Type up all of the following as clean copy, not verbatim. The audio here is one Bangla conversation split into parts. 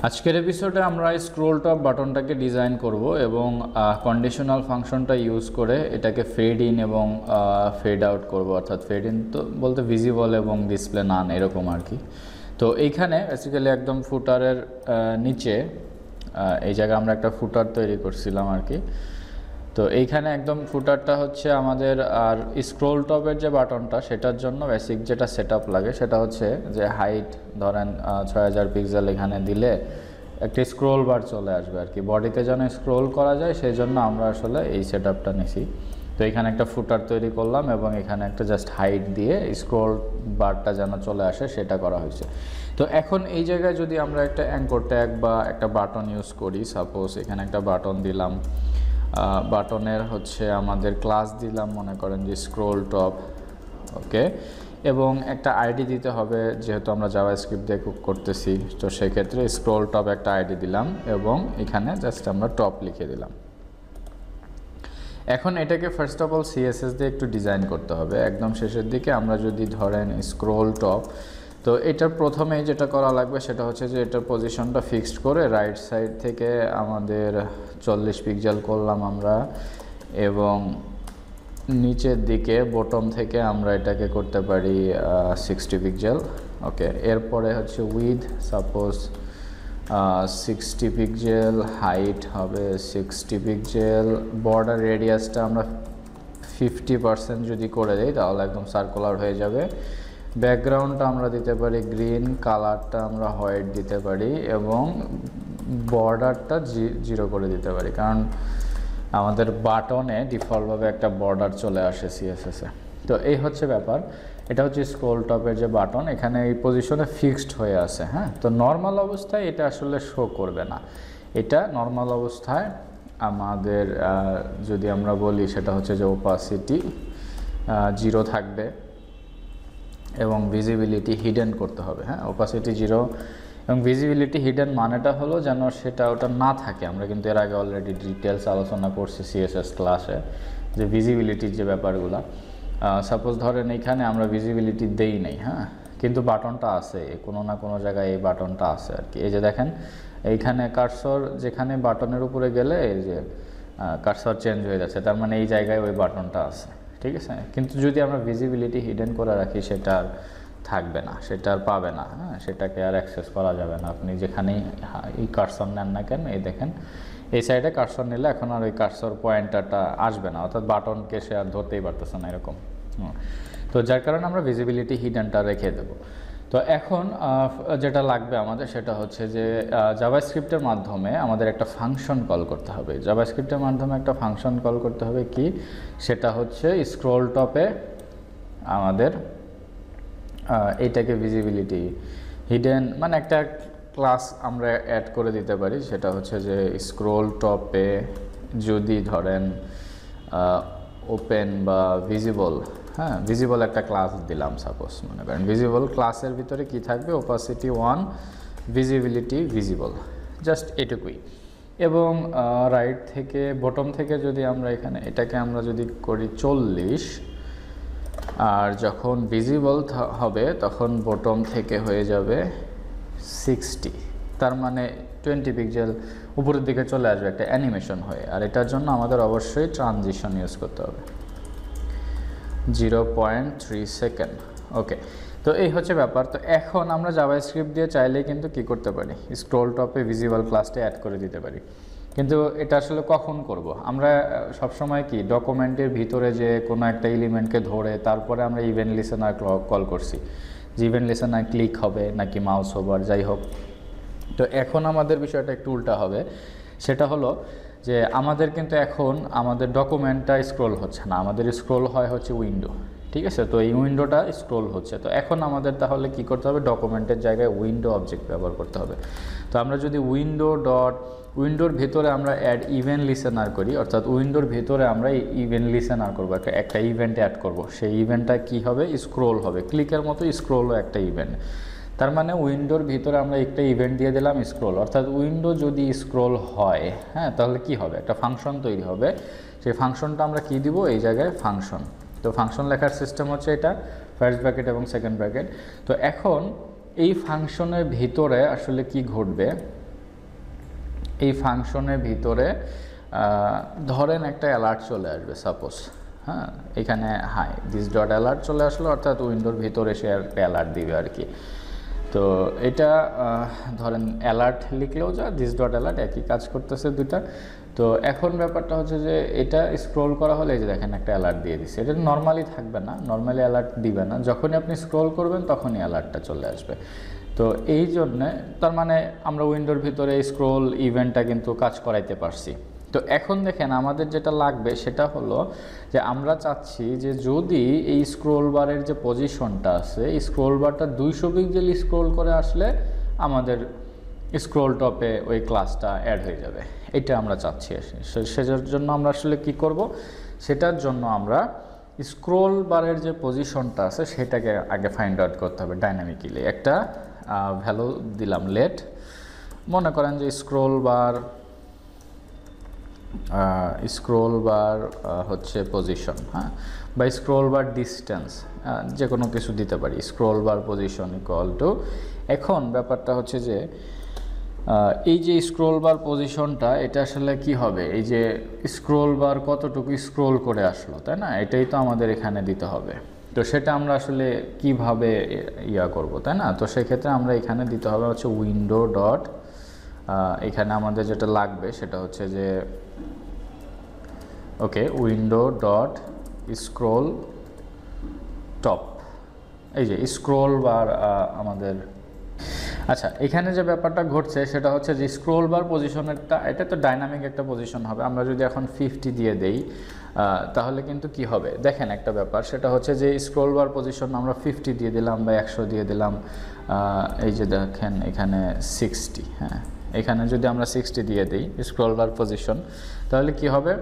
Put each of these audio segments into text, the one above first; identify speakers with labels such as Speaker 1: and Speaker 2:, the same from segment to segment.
Speaker 1: আজকের এপিসোডে আমরা স্ক্রোল টপ বাটনটাকে ডিজাইন করব এবং কন্ডিশনাল ফাংশনটা ইউজ করে এটাকে ফেড ইন এবং ফেড আউট করব। অর্থাৎ ফেড ইন তো বলতে ভিজিবল এবং ডিসপ্লে নান এরকম আর কি। তো এইখানে বেসিক্যালি একদম ফুটারের নিচে এই জায়গায় আমরা একটা ফুটার তৈরি করছিলাম আর কি। তো এইখানে একদম ফুটারটা হচ্ছে আমাদের, আর স্ক্রোল টপের যে বাটনটা সেটার জন্য বেসিক যেটা সেটআপ লাগে সেটা হচ্ছে যে হাইট ধরেন 6000 পিক্সেল এখানে দিলে একটা স্ক্রোল বার চলে আসবে আর কি। বডিতে যেন স্ক্রোল করা যায় সেই জন্য আমরা আসলে এই সেটআপটা নিছি। তো এখানে একটা ফুটার তৈরি করলাম এবং এখানে একটা জাস্ট হাইট দিয়ে স্ক্রোল বারটা যেন চলে আসে সেটা করা হয়েছে। তো এখন এই জায়গায় যদি আমরা একটা অ্যাঙ্কর ট্যাগ বা একটা বাটন ইউজ করি, সাপোজ এখানে একটা বাটন দিলাম, বাটনের হচ্ছে আমাদের ক্লাস দিলাম মনে করেন যে স্ক্রোল টপ, ওকে, এবং একটা আইডি দিতে হবে যেহেতু আমরা জাভাস্ক্রিপ্ট দিয়ে করতেছি। তো সেক্ষেত্রে স্ক্রোল টপ একটা আইডি দিলাম এবং এখানে জাস্ট আমরা টপ লিখে দিলাম। এখন এটাকে ফার্স্ট অফ অল সিএসএস দিয়ে একটু ডিজাইন করতে হবে। একদম শেষের দিকে আমরা যদি ধরেন স্ক্রোল টপ, তো এটার প্রথমেই যেটা করা লাগবে সেটা হচ্ছে যে এটার পজিশনটা ফিক্সড করে রাইট সাইড থেকে আমাদের 40 পিক্সেল করলাম আমরা, এবং নিচের দিকে বটম থেকে আমরা এটাকে করতে পারি 60 পিক্সেল, ওকে। এরপরে হচ্ছে উইথ সাপোজ 60 পিক্সেল, হাইট হবে 60 পিক্সেল, বর্ডার রেডিয়াসটা আমরা 50% যদি করে দিই তাহলে একদম সার্কুলার হয়ে যাবে। ব্যাকগ্রাউন্ডটা আমরা দিতে পারি গ্রিন, কালারটা আমরা হোয়াইট দিতে পারি এবং বর্ডারটা 0 করে দিতে পারি, কারণ আমাদের বাটনে ডিফল্টভাবে একটা বর্ডার চলে আসে সিএসএসে। তো এই হচ্ছে ব্যাপার। এটা হচ্ছে স্ক্রোল টপের যে বাটন, এখানে এই পজিশনে ফিক্সড হয়ে আছে। হ্যাঁ, তো নর্মাল অবস্থায় এটা আসলে শো করবে না। এটা নর্মাল অবস্থায় আমাদের যদি আমরা বলি সেটা হচ্ছে যে ওপাসিটি 0 থাকবে এবং ভিজিবিলিটি হিডেন করতে হবে। হ্যাঁ, ওপাসিটি 0 এবং ভিজিবিলিটি হিডেন মানেটা হলো যেন সেটা ওটা না থাকে। আমরা কিন্তু এর আগে অলরেডি ডিটেলস আলোচনা করছি সিএসএস ক্লাসে যে ভিজিবিলিটির যে ব্যাপারগুলো। সাপোজ ধরেন এখানে আমরা ভিজিবিলিটি দেই নাই, হ্যাঁ, কিন্তু বাটনটা আছে কোনো না কোনো জায়গায়, এই বাটনটা আছে আর কি। এই যে দেখেন এইখানে কার্সর, যেখানে বাটনের উপরে গেলে এই যে কার্সর চেঞ্জ হয়ে যাচ্ছে, তার মানে এই জায়গায় ওই বাটনটা আছে, ঠিক আছে। কিন্তু যদি আমরা ভিজিবিলিটি হিডেন করে রাখি সেটা আর থাকবে না, সেটা আর পাবে না। হ্যাঁ, সেটাকে আর অ্যাক্সেস করা যাবে না। আপনি যেখানেই এই কার্সর নেন না কেন, এই দেখেন এই সাইডে কার্সর নিলে এখন আর ওই কার্সর পয়েন্টারটা আসবে না, অর্থাৎ বাটনকে সে আর ধরতেই পারতেছে না এরকম। তো যার কারণে আমরা ভিজিবিলিটি হিডেনটা রেখে দেবো। তো এখন যেটা লাগবে আমাদের সেটা হচ্ছে যে জাভাস্ক্রিপ্টের মাধ্যমে আমাদের একটা ফাংশন কল করতে হবে। জাভাস্ক্রিপ্টের মাধ্যমে একটা ফাংশন কল করতে হবে কি, সেটা হচ্ছে স্ক্রোল টপে আমাদের এইটাকে ভিজিবিলিটি হিডেন মানে একটা ক্লাস আমরা অ্যাড করে দিতে পারি। সেটা হচ্ছে যে স্ক্রোল টপে যদি ধরেন ওপেন বা ভিজিবল, হ্যাঁ, ভিজিবল একটা ক্লাস দিলাম সাপোজ মনে করেন। ভিজিবল ক্লাসের ভিতরে কি থাকবে, ওপাসিটি 1, ভিজিবিলিটি ভিজিবল, জাস্ট এটুকুই। এবং রাইট থেকে বটম থেকে যদি আমরা এখানে এটাকে আমরা যদি করি 40, আর যখন ভিজিবল হবে তখন বটম থেকে হয়ে যাবে 60, তার মানে 20 পিক্সেল উপরের দিকে চলে আসবে একটা অ্যানিমেশন হয়ে। আর এটার জন্য আমাদের অবশ্যই ট্রানজিশন ইউজ করতে হবে 0.3 সেকেন্ড, ওকে। তো এই হচ্ছে ব্যাপার। তো এখন আমরা জাভাস্ক্রিপ্ট দিয়ে চাইলেই কিন্তু কি করতে পারি, স্ক্রোল টপে ভিজিবল ক্লাসটা অ্যাড করে দিতে পারি। কিন্তু এটা আসলে কখন করব, আমরা সবসময় কি ডকুমেন্টের ভিতরে যে কোনো একটা এলিমেন্টকে ধরে তারপরে আমরা ইভেন্ট লিসেনার কল করছি, যে ইভেন্ট লিসেনার ক্লিক হবে নাকি মাউস ওভার, যাই হোক। তো এখন আমাদের বিষয়টা একটু উল্টা হবে। সেটা হলো যে আমাদের কিন্তু এখন আমাদের ডকুমেন্টটা স্ক্রোল হচ্ছে না, আমাদের স্ক্রোল হচ্ছে উইন্ডো, ঠিক আছে। তো এই উইন্ডোটা স্ক্রোল হচ্ছে। তো এখন আমাদের তাহলে কি করতে হবে, ডকুমেন্টের জায়গায় উইন্ডো অবজেক্ট ব্যবহার করতে হবে। তো আমরা যদি উইন্ডোর ভেতরে আমরা অ্যাড ইভেন্ট লিসেনার করি, অর্থাৎ উইন্ডোর ভেতরে আমরা ইভেন্ট লিসেনার করবো, একটা ইভেন্ট অ্যাড করব। সেই ইভেন্টটা কি হবে, স্ক্রোল হবে, ক্লিকের মতো স্ক্রোলও একটা ইভেন্ট। তার মানে উইন্ডোর ভিতরে আমরা একটা ইভেন্ট দিয়ে দিলাম স্ক্রোল, অর্থাৎ উইন্ডো যদি স্ক্রোল হয়, হ্যাঁ, তাহলে কি হবে, একটা ফাংশন তৈরি হবে। সেই ফাংশনটা আমরা কি দিব, এই জায়গায় ফাংশন। তো ফাংশন লেখার সিস্টেম হচ্ছে এটা, ফার্স্ট ব্র্যাকেট এবং সেকেন্ড ব্র্যাকেট। তো এখন এই ফাংশনের ভিতরে আসলে কি ঘটবে, এই ফাংশনের ভিতরে ধরেন একটা অ্যালার্ট চলে আসবে সাপোজ, হ্যাঁ, এখানে হাই দিস ডট অ্যালার্ট চলে আসলো, অর্থাৎ উইন্ডোর ভিতরে সে একটা অ্যালার্ট দিবে আর কি। তো এটা ধরেন অ্যালার্ট লিখলেও যা দিস ডট অ্যালার্ট একই কাজ করতেছে দুইটা। তো এখন ব্যাপারটা হচ্ছে যে এটা স্ক্রোল করা হলে এই যে দেখেন একটা অ্যালার্ট দিয়ে দিচ্ছে, এটা নর্মালি থাকবে না, নর্মালি অ্যালার্ট দিবে না, যখনই আপনি স্ক্রোল করবেন তখনই অ্যালার্টটা চলে আসবে। তো এই জন্যে তার মানে আমরা উইন্ডোর ভিতরে স্ক্রোল ইভেন্টটা কিন্তু কাজ করাইতে পারছি। তো এখন দেখেন আমাদের যেটা লাগবে সেটা হলো যে আমরা চাচ্ছি যে যদি এই স্ক্রোল বারের যে পজিশনটা আছে, এই স্ক্রোল বারটা 200 পিক্সেল স্ক্রোল করে আসলে আমাদের স্ক্রোল টপে ওই ক্লাসটা অ্যাড হয়ে যাবে, এটা আমরা চাচ্ছি। সেটার জন্য আমরা আসলে কি করব, সেটার জন্য আমরা স্ক্রোল বারের যে পজিশনটা আছে সেটাকে আগে ফাইন্ড আউট করতে হবে ডাইনামিক্যালি। একটা ভ্যালু দিলাম লেট, মনে করেন যে স্ক্রোল বার হচ্ছে পজিশন, হ্যাঁ, বা স্ক্রোল বার ডিস্টেন্স, যে কোনো কিছু দিতে পারি, scroll bar position equal to. এখন ব্যাপারটা হচ্ছে যে এই যে স্ক্রোল বার পজিশনটা এটা আসলে কি হবে, এই যে স্ক্রোল বার কতটুকু স্ক্রোল করে আসলো, তাই না, এটাই তো আমাদের এখানে দিতে হবে। তো সেটা আমরা আসলে কিভাবে করব, তাই না। তো সেক্ষেত্রে আমরা এখানে দিতে হবে হচ্ছে উইন্ডো ডট, এখানে আমাদের যেটা লাগবে সেটা হচ্ছে যে ওকে উইন্ডো ডট স্ক্রোল টপ, এই যে স্ক্রোল বার আমাদের। আচ্ছা, এখানে যে ব্যাপারটা ঘটছে সেটা হচ্ছে যে স্ক্রোল বার পজিশনেরটা এটা তো ডাইনামিক একটা পজিশন হবে। আমরা যদি এখন 50 দিয়ে দেই তাহলে কিন্তু কি হবে দেখেন একটা ব্যাপার, সেটা হচ্ছে যে স্ক্রোল বার পজিশন আমরা 50 দিয়ে দিলাম বা 100 দিয়ে দিলাম, এই যে দেখেন এখানে 60, হ্যাঁ, এখানে যদি আমরা 60 দিয়ে দিই স্ক্রোল বার পজিশন, তাহলে কি হবে,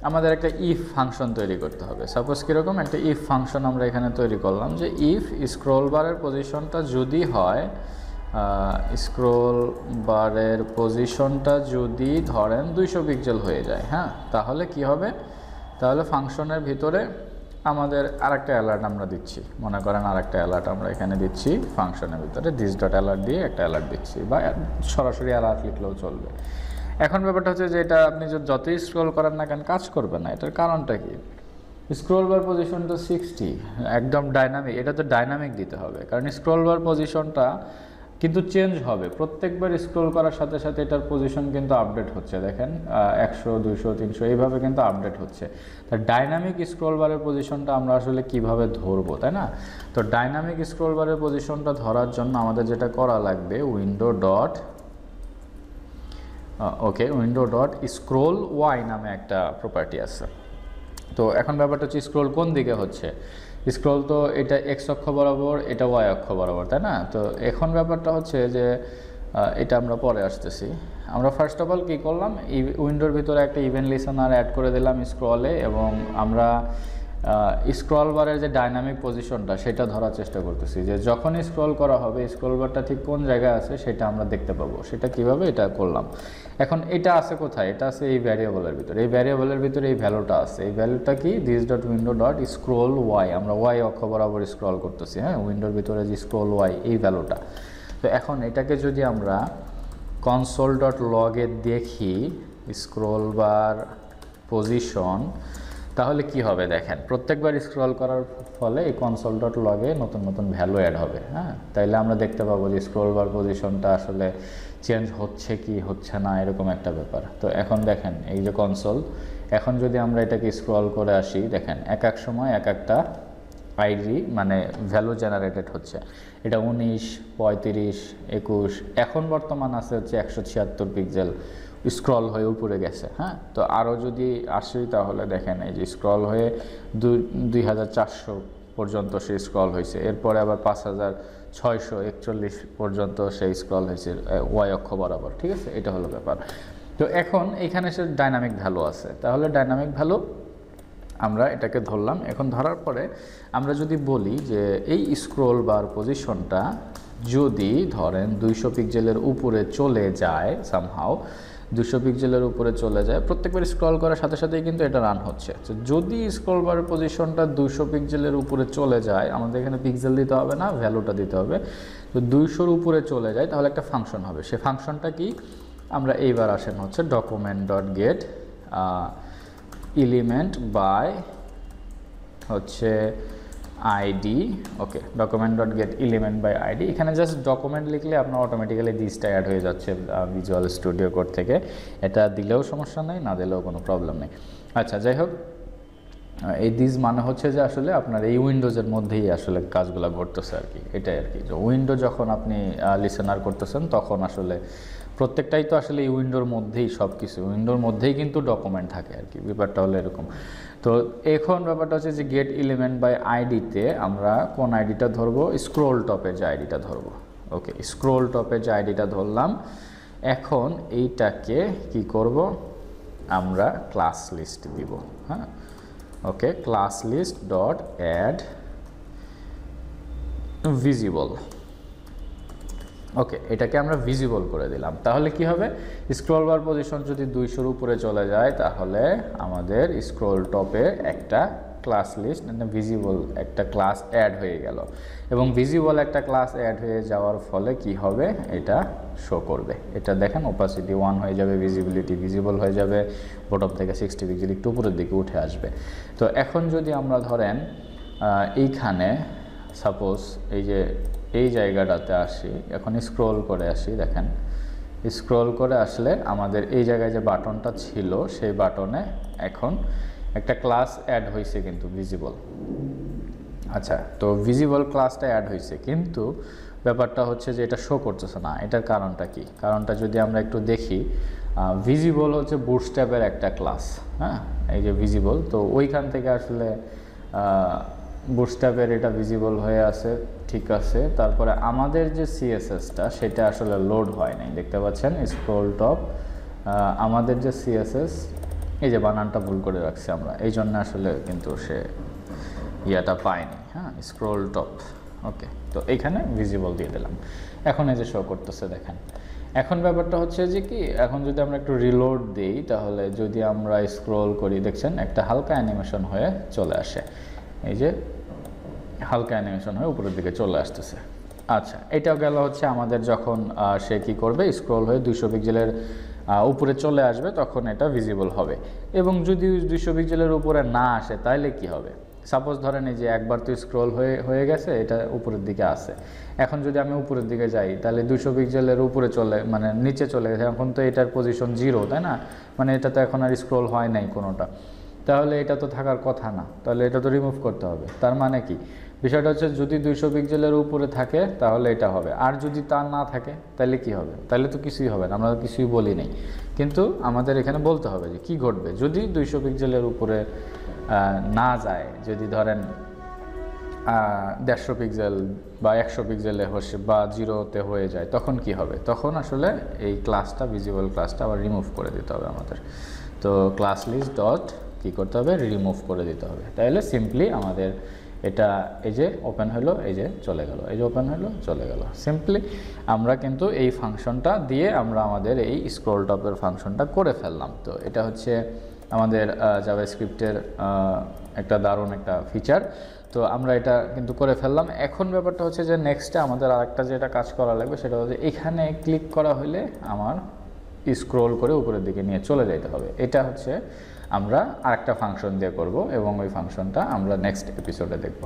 Speaker 1: আমাদের একটা ইফ ফাংশন তৈরি করতে হবে। সাপোজ কীরকম একটা ইফ ফাংশন আমরা এখানে তৈরি করলাম যে ইফ স্ক্রোল বারের পজিশনটা যদি হয়, স্ক্রোল বারের পজিশনটা যদি ধরেন 200 পিক্সেল হয়ে যায়, হ্যাঁ, তাহলে কি হবে, তাহলে ফাংশনের ভিতরে আমাদের আরেকটা অ্যালার্ট আমরা দিচ্ছি, মনে করেন আরেকটা অ্যালার্ট আমরা এখানে দিচ্ছি ফাংশনের ভিতরে দিস ডট অ্যালার্ট দিয়ে একটা অ্যালার্ট দিচ্ছি, বা সরাসরি অ্যালার্ট লিখলেও চলবে। এখন ব্যাপারটা হচ্ছে যে এটা আপনি যতই স্ক্রোল করেন না কেন কাজ করবে না, এটার কারণটা কি, স্ক্রোল বার পজিশনটা 60 একদম ডাইনামিক, এটা তো ডাইনামিক দিতে হবে, কারণ স্ক্রোল বার পজিশনটা কিন্তু চেঞ্জ হবে প্রত্যেকবার স্ক্রোল করার সাথে সাথে, এটার পজিশন কিন্তু আপডেট হচ্ছে, দেখেন 100 200 300 এইভাবে কিন্তু আপডেট হচ্ছে। তা ডাইনামিক স্ক্রোল বারের পজিশনটা আমরা আসলে কিভাবে ধরবো, তাই না। তো ডাইনামিক স্ক্রোল বারের পজিশনটা ধরার জন্য আমাদের যেটা করা লাগবে window dot window dot scroll Y নামে একটা প্রপার্টি আছে। তো এখন ব্যাপারটা হচ্ছে স্ক্রোল কোন দিকে হচ্ছে, স্ক্রোল তো এটা এক্স অক্ষ বরাবর, এটা ওয়াই অক্ষ বরাবর, তাই না। তো এখন ব্যাপারটা হচ্ছে যে এটা আমরা পরে আসতেছি। আমরা ফার্স্ট অফ অল কী করলাম, উইন্ডোর ভিতরে একটা ইভেন্ট লিসেনার অ্যাড করে দিলাম স্ক্রলে, এবং আমরা স্ক্রল বারের যে ডাইনামিক পজিশনটা সেটা ধরার চেষ্টা করতেছি, যে যখনই স্ক্রল করা হবে স্ক্রল বারটা ঠিক কোন জায়গায় আছে সেটা আমরা দেখতে পাবো। সেটা কিভাবে, এটা করলাম। এখন এটা আছে কোথায়, এটা আছে এই ভ্যারিয়েবলের ভিতরে, এই ভ্যারিয়েবলের ভিতরে এই ভ্যালুটা আছে, এই ভ্যালুটা কি this dot window dot scroll Y, আমরা ওয়াই অক্ষ বরাবর স্ক্রল করতেছি, হ্যাঁ, উইন্ডোর ভিতরে যে স্ক্রোল ওয়াই এই ভ্যালুটা। তো এখন এটাকে যদি আমরা কনসোল ডট লগে দেখি স্ক্রোল বার পজিশন, তাহলে কি হবে দেখেন, প্রত্যেকবার স্ক্রল করার ফলে এই কনসোল ডট লগে নতুন নতুন ভ্যালু অ্যাড হবে, হ্যাঁ, তাইলে আমরা দেখতে পাবো যে স্ক্রল বার পজিশনটা আসলে চেঞ্জ হচ্ছে কি হচ্ছে না, এরকম একটা ব্যাপার। তো এখন দেখেন এই যে কনসোল, এখন যদি আমরা এটাকে স্ক্রল করে আসি, দেখেন এক এক সময় এক একটা আইডি মানে ভ্যালু জেনারেটেড হচ্ছে, এটা 19 35 21, এখন বর্তমান আছে হচ্ছে 176 পিক্সেল স্ক্রল হয়ে উপরে গেছে, হ্যাঁ। তো আরও যদি আসি তাহলে দেখেন এই যে স্ক্রল হয়ে 2400 পর্যন্ত সেই স্ক্রল হয়েছে, এরপরে আবার 5641 পর্যন্ত সেই স্ক্রল হয়েছে ওয়াই অক্ষ বরাবর, ঠিক আছে, এটা হলো ব্যাপার। তো এখন এখানে সে ডাইনামিক ভ্যালু আছে, তাহলে ডাইনামিক ভ্যালু আমরা এটাকে ধরলাম। এখন ধরার পরে আমরা যদি বলি যে এই স্ক্রোল বার পজিশনটা যদি ধরেন 200 পিক্সেলের উপরে চলে যায়, সামহাও 200 পিক্সেলের উপরে চলে যায়, প্রত্যেকবার স্ক্রল করার সাথে সাথেই কিন্তু এটা রান হচ্ছে। তো যদি স্ক্রল বারের পজিশনটা 200 পিক্সেলের উপরে চলে যায়, আমাদের এখানে পিক্সেল দিতে হবে না, ভ্যালুটা দিতে হবে। তো 200-র উপরে চলে যায় তাহলে একটা ফাংশন হবে, সে ফাংশনটা কি, আমরা এইবার আসেন হচ্ছে document dot get element by হচ্ছে ID. Okay, document dot get element by ID, এখানে জাস্ট ডকুমেন্ট লিখলে আপনার অটোমেটিক্যালি দিসটা অ্যাড হয়ে যাচ্ছে ভিজুয়াল স্টুডিও কোড থেকে। এটা দিলেও সমস্যা নেই, না দিলেও কোনো প্রবলেম নেই। আচ্ছা, যাই হোক, এই দিস মানে হচ্ছে যে আসলে আপনার এই উইন্ডোজের মধ্যেই আসলে কাজগুলো ঘটতেছে আর কি, এটাই আর কি। যে উইন্ডো যখন আপনি লিসেনার করতেছেন তখন আসলে প্রত্যেকটাই তো আসলে এই উইন্ডোর মধ্যেই সব কিছু, উইন্ডোর মধ্যেই কিন্তু ডকুমেন্ট থাকে আর কি, ব্যাপারটা হলো এরকম। তো এখন ব্যাপারটা হচ্ছে যে গেট এলিমেন্ট বাই আইডিতে আমরা কোন আইডিটা ধরবো, স্ক্রোল টপের যে আইডিটা ধরবো। ওকে, স্ক্রোল টপের যে আইডিটা ধরলাম, এখন এইটাকে কি করব, আমরা ক্লাস লিস্ট দিব। হ্যাঁ, okay, class list dot add visible. Okay, এটাকে আমরা ভিজিবল করে দিলাম। তাহলে কি হবে, স্ক্রল বার পজিশন যদি 200-র উপরে চলে যায় তাহলে আমাদের স্ক্রল টপে একটা ক্লাস লিস্ট ভিজিবল একটা ক্লাস অ্যাড হয়ে গেল, এবং ভিজিবল একটা ক্লাস অ্যাড হয়ে যাওয়ার ফলে কি হবে, এটা শো করবে। এটা দেখেন ওপাসিটি 1 হয়ে যাবে, ভিজিবিলিটি ভিজিবল হয়ে যাবে, বটম থেকে 60 পিক্সেল একটু উপরের দিকে উঠে আসবে। তো এখন যদি আমরা ধরেন এইখানে সাপোজ এই যে এই জায়গাটাতে আসি, এখন স্ক্রল করে আসি, দেখেন স্ক্রল করে আসলে আমাদের এই জায়গায় যে বাটনটা ছিল সেই বাটনে এখন একটা ক্লাস অ্যাড হয়েছে কিন্তু ভিজিবল। আচ্ছা, তো ভিজিবল ক্লাসটা অ্যাড হয়েছে, কিন্তু ব্যাপারটা হচ্ছে যে এটা শো করতেছে না। এটার কারণটা কি? কারণটা যদি আমরা একটু দেখি, ভিজিবল হচ্ছে বুটস্ট্র্যাপের একটা ক্লাস। হ্যাঁ, এই যে ভিজিবল, তো ওইখান থেকে আসলে বুটস্ট্র্যাপের এটা ভিজিবল হয়ে আছে, ঠিক আছে। তারপরে আমাদের যে সিএসএসটা সেটা আসলে লোড হয় নাই, দেখতে পাচ্ছেন স্ক্রল টপ, আমাদের যে সিএসএস, এই যে বানানটা ভুল করে রাখছি আমরা, এই জন্য আসলে কিন্তু সে ইয়াটা পায়নি। হ্যাঁ, স্ক্রল টপ। ওকে, তো এইখানে ভিজিবল দিয়ে দিলাম, এখন এই যে শো করতেছে দেখেন। এখন ব্যাপারটা হচ্ছে যে কি, এখন যদি আমরা একটু রিলোড দিই তাহলে যদি আমরা স্ক্রল করি, দেখছেন একটা হালকা অ্যানিমেশন হয়ে চলে আসে, এই যে হালকা অ্যানিমেশন হয়ে উপরের দিকে চলে আসতেছে। আচ্ছা, এটাও গেল হচ্ছে আমাদের যখন সে কি করবে, স্ক্রল হয়ে 200 পিক্সেলের উপরে চলে আসবে তখন এটা ভিজিবল হবে। এবং যদি 200 পিক্সেলের উপরে না আসে তাহলে কি হবে, সাপোজ ধরেন এই যে একবার তো স্ক্রল হয়ে গেছে, এটা উপরের দিকে আসে, এখন যদি আমি উপরের দিকে যাই তাহলে 200 পিক্সেলের উপরে মানে নিচে চলে গেছে, এখন তো এটার পজিশন 0, তাই না? মানে এটা তো এখন আর স্ক্রল হয় নাই কোনোটা, তাহলে এটা তো থাকার কথা না, তাহলে এটা তো রিমুভ করতে হবে। তার মানে কি, বিষয়টা হচ্ছে যদি 200 পিক্সেলের উপরে থাকে তাহলে এটা হবে, আর যদি তা না থাকে তাহলে কি হবে, তাহলে তো কিছুই হবে না, আমরা কিছুই বলি নাই। কিন্তু আমাদের এখানে বলতে হবে যে কি ঘটবে যদি 200 পিক্সেলের উপরে না যায়, যদি ধরেন 150 পিক্সেল বা 100 পিক্সেলে হচ্ছে বা 0-তে হয়ে যায়, তখন কি হবে, তখন আসলে এই ক্লাসটা ভিজিবল ক্লাসটা আবার রিমুভ করে দিতে হবে আমাদের। তো ক্লাস লিস্ট ডট কী করতে হবে, রিমুভ করে দিতে হবে। তাহলে সিম্পলি আমাদের এটা এই যে ওপেন হলো, এই যে চলে গেল, এই যে ওপেন হলো চলে গেল। সিম্পলি আমরা কিন্তু এই ফাংশনটা দিয়ে আমরা আমাদের এই স্ক্রল টপের ফাংশনটা করে ফেললাম। তো এটা হচ্ছে আমাদের জাভাস্ক্রিপ্টের একটা দারুণ একটা ফিচার। তো আমরা এটা কিন্তু করে ফেললাম। এখন ব্যাপারটা হচ্ছে যে নেক্সটে আমাদের আরেকটা যেটা কাজ করা লাগবে সেটা হচ্ছে এখানে ক্লিক করা হলে আমার স্ক্রল করে উপরের দিকে নিয়ে চলে যেতে হবে। এটা হচ্ছে আমরা আরেকটা ফাংশন দিয়ে করব এবং ওই ফাংশনটা আমরা নেক্সট এপিসোডে দেখব।